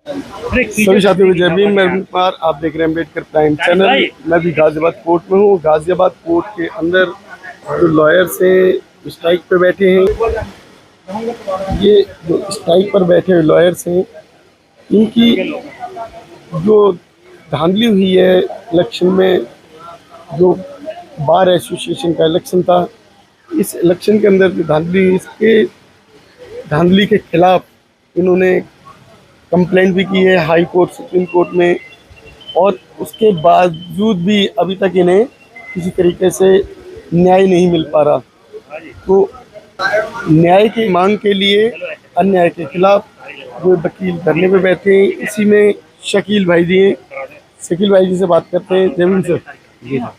सभी साथियों को जय भीम। मैं कुमार, आप देख रहे हैं अम्बेडकर प्राइम चैनल। मैं भी गाजियाबाद कोर्ट में हूँ। गाजियाबाद कोर्ट के अंदर जो लॉयर्स हैं स्ट्राइक पे बैठे हैं, ये जो स्ट्राइक पर बैठे हुए लॉयर्स हैं, इनकी जो धांधली हुई है इलेक्शन में, जो बार एसोसिएशन का इलेक्शन था, इस इलेक्शन के अंदर जो धांधली, इसके धांधली के खिलाफ इन्होंने कंप्लेंट भी की है हाई कोर्ट, सुप्रीम कोर्ट में, और उसके बावजूद भी अभी तक इन्हें किसी तरीके से न्याय नहीं मिल पा रहा। तो न्याय की मांग के लिए, अन्याय के खिलाफ जो वकील धरने पे बैठे हैं, इसी में शकील भाई जी हैं। शकील भाई जी से बात करते हैं। जमीन सर, जी हाँ।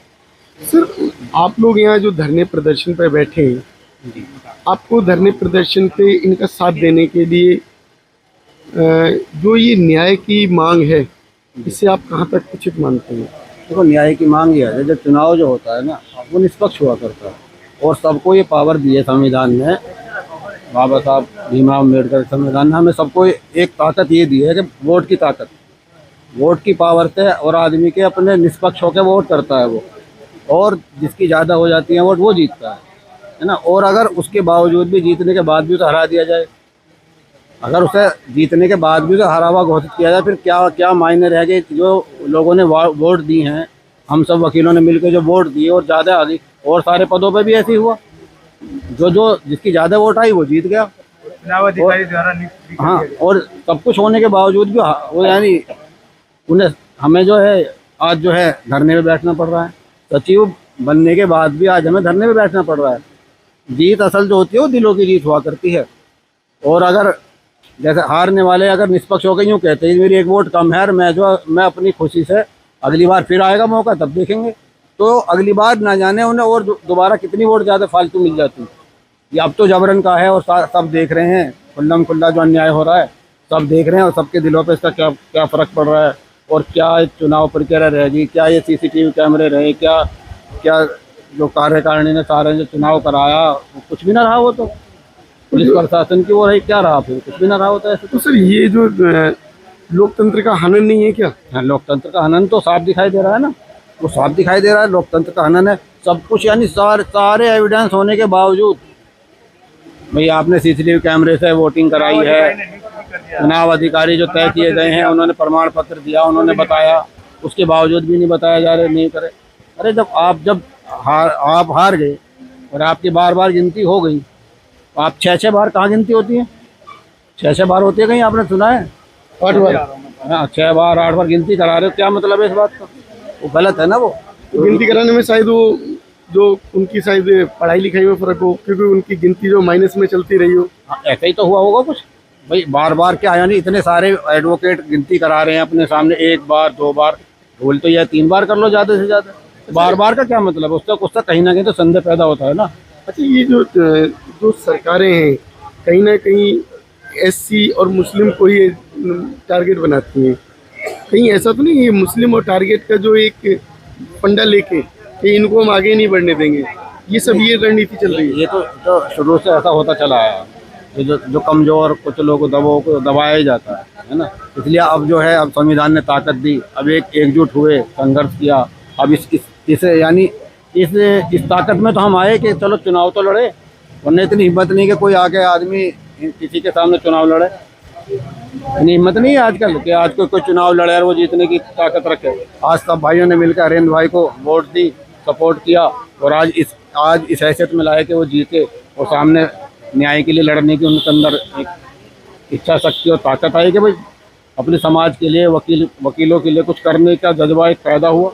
सर आप लोग यहाँ जो धरने प्रदर्शन पे बैठे हैं, आपको धरने प्रदर्शन पे इनका साथ देने के लिए जो ये न्याय की मांग है, इससे आप कहाँ तक उचित मानते हैं? देखो, न्याय की मांग ये है, जब चुनाव जो होता है ना, वो निष्पक्ष हुआ करता है और सबको ये पावर दी है संविधान में। बाबा साहब भीमराव अम्बेडकर संविधान ने हमें सबको एक ताकत ये दी है कि वोट की ताकत, वोट की पावर से और आदमी के अपने निष्पक्ष होकर वोट करता है वो, और जिसकी ज़्यादा हो जाती है वोट वो जीतता है ना। और अगर उसके बावजूद भी, जीतने के बाद भी उसे हरा दिया जाए, अगर उसे जीतने के बाद भी उसे हरा हुआ घोषित किया जाए, फिर क्या क्या मायने रह गए? जो लोगों ने वोट दी हैं, हम सब वकीलों ने मिलकर जो वोट दिए, और ज़्यादा अधिक और सारे पदों पे भी ऐसे ही हुआ, जो जिसकी ज़्यादा वोट आई वो जीत गया चुनाव अधिकारी द्वारा। हाँ, और सब कुछ होने के बावजूद भी वो यानी उन्हें, हमें जो है आज जो है धरने पे बैठना पड़ रहा है। सचिव बनने के बाद भी आज हमें धरने पे बैठना पड़ रहा है। जीत असल जो होती है वो दिलों की जीत हुआ करती है। और अगर जैसे हारने वाले अगर निष्पक्ष होकर यूँ कहते हैं मेरी एक वोट कम है, मैं अपनी खुशी से अगली बार फिर आएगा मौका तब देखेंगे, तो अगली बार ना जाने उन्हें और दोबारा कितनी वोट ज़्यादा फालतू मिल जाती। ये अब तो जबरन का है और सब देख रहे हैं, खुल्लम खुल्ला जो अन्याय हो रहा है सब देख रहे हैं, और सबके दिलों पे इसका क्या क्या फ़र्क पड़ रहा है, और क्या चुनाव प्रक्रिया रहेगी, क्या ये CCTV कैमरे रहे, क्या क्या जो कार्यकारिणी ने सारे जो चुनाव कराया कुछ भी ना रहा, वो तो पुलिस प्रशासन की वो रही, क्या रहा, फिर कुछ भी ना रहा होता है। तो सर ये जो लोकतंत्र का हनन नहीं है क्या? हाँ, लोकतंत्र का हनन तो साफ दिखाई दे रहा है ना, वो साफ दिखाई दे रहा है, लोकतंत्र का हनन है सब कुछ। यानी सारे एविडेंस होने के बावजूद, भाई आपने CCTV कैमरे से वोटिंग कराई है, चुनाव अधिकारी जो तय किए गए हैं उन्होंने प्रमाण पत्र दिया, उन्होंने बताया, उसके बावजूद भी नहीं बताया जा रहा, नहीं करे। अरे जब आप हार गए और आपकी बार बार गिनती हो गई, आप 6-6 बार कहाँ गिनती होती है? 6-6 बार होती है कहीं, आपने सुना है? 8 बार। हाँ, 6 बार 8 बार गिनती करा रहे हो, क्या मतलब है इस बात का? वो गलत है ना। वो तो गिनती कराने में शायद वो जो उनकी शायद पढ़ाई लिखाई में फर्क हो, क्योंकि उनकी गिनती जो माइनस में चलती रही हो। हाँ, ऐसा ही तो हुआ होगा कुछ। भाई बार बार क्या, यानी इतने सारे एडवोकेट गिनती करा रहे हैं अपने सामने, 1 बार 2 बार, भूल तो यह 3 बार कर लो ज़्यादा से ज़्यादा, बार बार का क्या मतलब? उसका कहीं ना कहीं तो संदेह पैदा होता है ना। अच्छा, ये जो सरकारें हैं, कहीं ना कहीं SC और मुस्लिम को ही टारगेट बनाती हैं। कहीं ऐसा तो नहीं है मुस्लिम और टारगेट का जो एक फंडा लेके कि इनको हम आगे नहीं बढ़ने देंगे, ये सब ये रणनीति चल रही है? ये तो शुरू से ऐसा होता चला आया। ये जो कमज़ोर कुछ लोगों को दबाया ही जाता है ना। इसलिए अब जो है, अब संविधान ने ताकत दी, अब एकजुट हुए, संघर्ष किया। अब इसे यानी इस ताकत में तो हम आए कि चलो चुनाव तो लड़े, वरना इतनी हिम्मत नहीं कि कोई आके आदमी किसी के सामने चुनाव लड़े। इतनी हिम्मत नहीं है आजकल कि आज कोई चुनाव लड़े और वो जीतने की ताकत रखे। आज सब भाइयों ने मिलकर अरेंद्र भाई को वोट दी, सपोर्ट किया, और आज इस हैसियत में लाए कि वो जीते, और सामने न्याय के लिए लड़ने की उनके अंदर एक इच्छा शक्ति और ताकत आई कि भाई अपने समाज के लिए, वकीलों के लिए कुछ करने का जज्बा एक पैदा हुआ।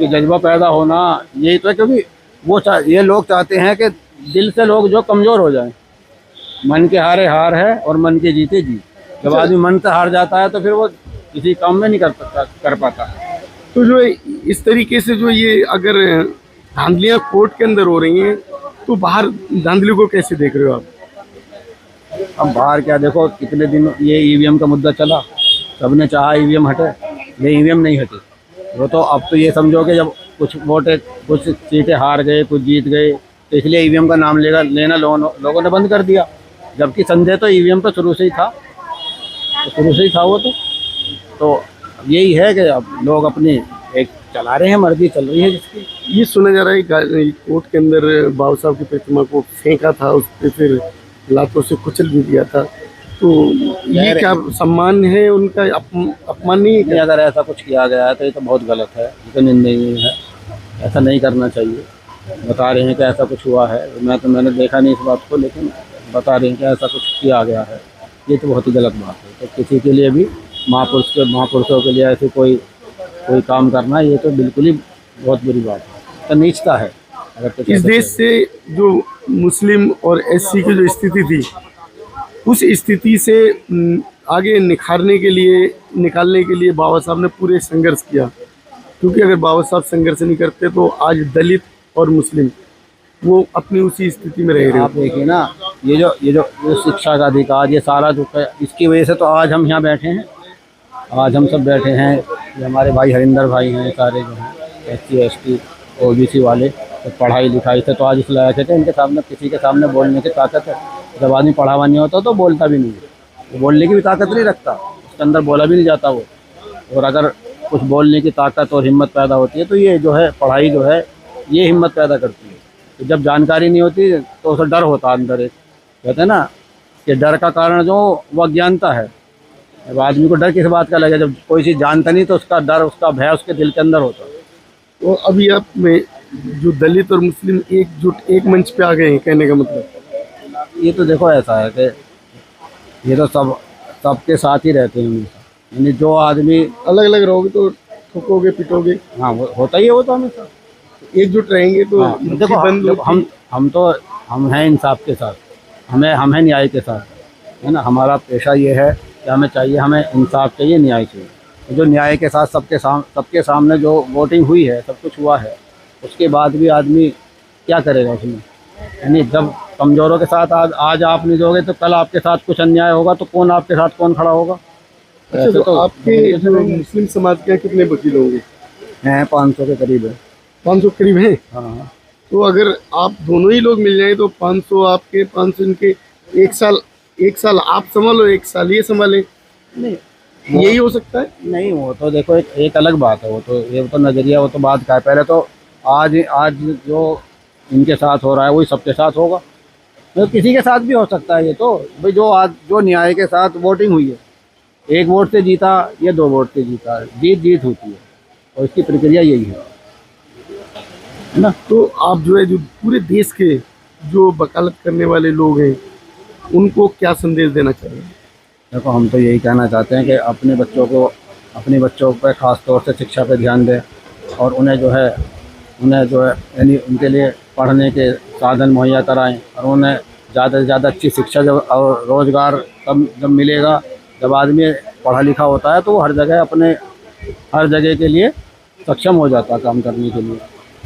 ये जज्बा पैदा होना यही तो है, क्योंकि ये लोग चाहते हैं कि दिल से लोग जो कमज़ोर हो जाएं। मन के हारे हार है और मन के जीते जीत। जब आदमी मन से हार जाता है तो फिर वो किसी काम में नहीं कर पाता। तो जो इस तरीके से जो ये अगर धांधलियाँ कोर्ट के अंदर हो रही हैं, तो बाहर धांधली को कैसे देख रहे हो आप? अब बाहर क्या, देखो कितने दिन ये EVM का मुद्दा चला, सबने चाहा EVM हटे, ये EVM नहीं हटे। वो तो अब तो ये समझो कि जब कुछ सीटें हार गए, कुछ जीत गए, तो इसलिए EVM का नाम लेना लोगों ने बंद कर दिया। जबकि संदेह तो EVM तो शुरू से ही था, वो तो। तो यही है कि अब लोग अपनी एक चला रहे हैं, मर्जी चल रही है जिसकी। ये सुना जा रहा है कि कोर्ट के अंदर बाबा साहब की प्रतिमा को फेंका था, उस पर फिर लातों से कुचल भी दिया था, तो ये क्या सम्मान है उनका, अपमान नहीं है नहीं, क्या? अगर ऐसा कुछ किया गया है तो ये तो बहुत गलत है, ये तो निंदनीय है, ऐसा नहीं करना चाहिए। बता रहे हैं कि ऐसा कुछ हुआ है, मैंने देखा नहीं इस बात को, लेकिन बता रहे हैं कि ऐसा कुछ किया गया है, ये तो बहुत ही गलत बात है। तो किसी के लिए भी महापुरुषों के लिए ऐसे कोई काम करना, ये तो बिल्कुल ही बहुत बुरी बात है, तो नीचता है। अगर कुछ इस ऐसा देश से जो मुस्लिम और एससी की जो स्थिति थी, उस स्थिति से आगे निकालने के लिए बाबा साहब ने पूरे संघर्ष किया, क्योंकि अगर बाबा साहब संघर्ष नहीं करते तो आज दलित और मुस्लिम वो अपनी उसी स्थिति में रह रहे आप होते। देखिए ना, ये जो शिक्षा का अधिकार, ये सारा जो है, इसकी वजह से तो आज हम यहाँ बैठे हैं, आज हम सब बैठे हैं। ये हमारे भाई हरिंदर भाई हैं, सारे जो हैं SC ST OBC वाले, तो पढ़ाई लिखाई से तो आज इस लायक है कि इनके सामने, किसी के सामने बोलने की ताकत है। जब आदमी पढ़ा हुआ नहीं होता तो बोलता भी नहीं है, वो बोलने की भी ताकत नहीं रखता, उसके अंदर बोला भी नहीं जाता वो। और अगर कुछ बोलने की ताकत और हिम्मत पैदा होती है तो ये जो है पढ़ाई जो है ये हिम्मत पैदा करती है। तो जब जानकारी नहीं होती तो उसे डर होता अंदर, एक कहते हैं ना कि डर का कारण जो वो अज्ञानता है। अब आदमी को डर किस बात का लगे, जब कोई चीज़ जानता नहीं तो उसका डर, उसका भय उसके दिल के अंदर होता है। तो अभी आप में जो दलित और मुस्लिम एकजुट एक मंच पे आ गए हैं, कहने का मतलब ये तो देखो ऐसा है कि ये तो सबके साथ ही रहते हैं हमेशा, यानी जो आदमी, अलग अलग रहोगे तो ठोकोगे पिटोगे, हाँ वो होता ही है, वो तो हमेशा। एकजुट रहेंगे तो हाँ, मुट्ठी देखो बंद होती। हम हैं इंसाफ के साथ, हम हैं न्याय के साथ, है ना। हमारा पेशा ये है कि हमें इंसाफ चाहिए, न्याय चाहिए। तो जो न्याय के साथ सबके सामने जो वोटिंग हुई है, सब कुछ हुआ है, उसके बाद भी आदमी क्या करेगा उसमें। यानी जब कमज़ोरों के साथ आज आप नहीं दोगे तो कल आपके साथ कुछ अन्याय होगा तो आपके साथ कौन खड़ा होगा। अच्छा, तो आपके जो मुस्लिम समाज के यहाँ कितने वकील होंगे? हैं 500 के करीब है। 500 करीब हैं। हाँ, तो अगर आप दोनों ही लोग मिल जाएं तो 500 आपके, 500 इनके, एक साल आप संभालो, एक साल ये संभाले, नहीं यही हो सकता है? नहीं, वो तो देखो एक अलग बात है, वो तो नज़रिया, वो तो बात का है। पहले तो आज जो इनके साथ हो रहा है वही सबके साथ होगा, तो किसी के साथ भी हो सकता है। ये तो भाई जो न्याय के साथ वोटिंग हुई है, 1 वोट से जीता या 2 वोट से जीता, जीत होती है, और इसकी प्रक्रिया यही है ना। तो आप जो है, जो पूरे देश के जो वकालत करने वाले लोग हैं, उनको क्या संदेश देना चाहिए? देखो, हम तो यही कहना चाहते हैं कि अपने बच्चों पर ख़ास तौर से शिक्षा पे ध्यान दें, और उन्हें जो है यानी उनके लिए पढ़ने के साधन मुहैया कराएं, और उन्हें ज़्यादा से ज़्यादा अच्छी शिक्षा और रोज़गार तब जब मिलेगा, जब आदमी पढ़ा लिखा होता है तो वो हर जगह के लिए सक्षम हो जाता है काम करने के लिए।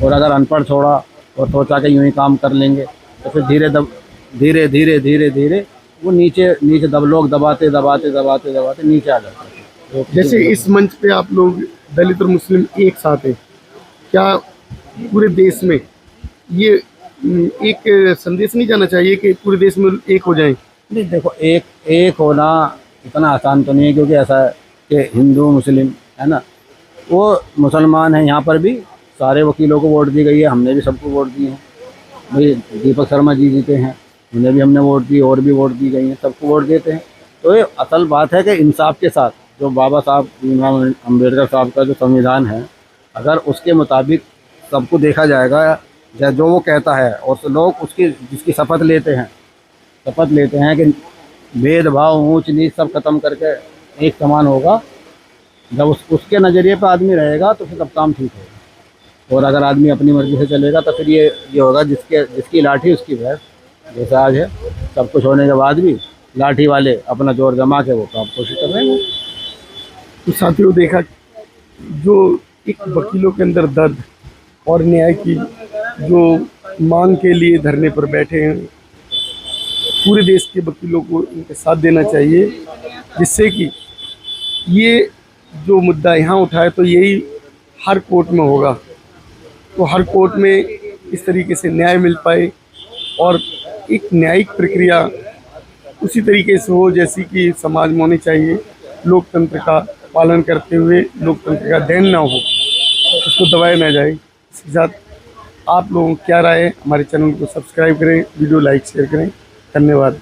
और अगर अनपढ़ छोड़ा और सोचा कि यूँ ही काम कर लेंगे तो फिर धीरे धीरे वो नीचे लोग दबाते नीचे आ जाते हैं। तो जैसे इस मंच पे आप लोग दलित और मुस्लिम एक साथ हैं, क्या पूरे देश में ये एक संदेश नहीं जाना चाहिए कि पूरे देश में एक हो जाएं? नहीं, देखो एक होना इतना आसान तो नहीं है, क्योंकि ऐसा है कि हिंदू मुस्लिम है ना, वो मुसलमान हैं, यहाँ पर भी सारे वकीलों को वोट दी गई है, हमने भी सबको वोट दिए हैं। भाई दीपक शर्मा जी जीते हैं, उन्हें भी हमने वोट दी, और भी वोट दी गई हैं, सबको वोट देते हैं। तो ये असल बात है कि इंसाफ के साथ जो बाबा साहब भीमराव अम्बेडकर साहब का जो संविधान है, अगर उसके मुताबिक सबको देखा जाएगा, जो वो कहता है, और लोग जिसकी शपथ लेते हैं कि भेदभाव ऊंच नीच सब खत्म करके एक समान होगा, जब उसके नज़रिए पर आदमी रहेगा तो फिर सब काम ठीक होगा। और अगर आदमी अपनी मर्ज़ी से चलेगा तो फिर ये होगा, जिसकी लाठी उसकी भैंस, जैसा आज है। सब कुछ होने के बाद भी लाठी वाले अपना जोर जमा के वो काम कोशिश कर रहे हैं। तो साथियों, देखा जो एक वकीलों के अंदर दर्द और न्याय की जो मांग के लिए धरने पर बैठे हैं, पूरे देश के वकीलों को इनके साथ देना चाहिए, जिससे कि ये जो मुद्दा यहाँ उठाए तो यही हर कोर्ट में होगा, तो हर कोर्ट में इस तरीके से न्याय मिल पाए और एक न्यायिक प्रक्रिया उसी तरीके से हो जैसी कि समाज में होनी चाहिए। लोकतंत्र का पालन करते हुए लोकतंत्र का देन ना हो, उसको दबाया ना जाए। इसके साथ आप लोगों की क्या राय है, हमारे चैनल को सब्सक्राइब करें, वीडियो लाइक शेयर करें। धन्यवाद।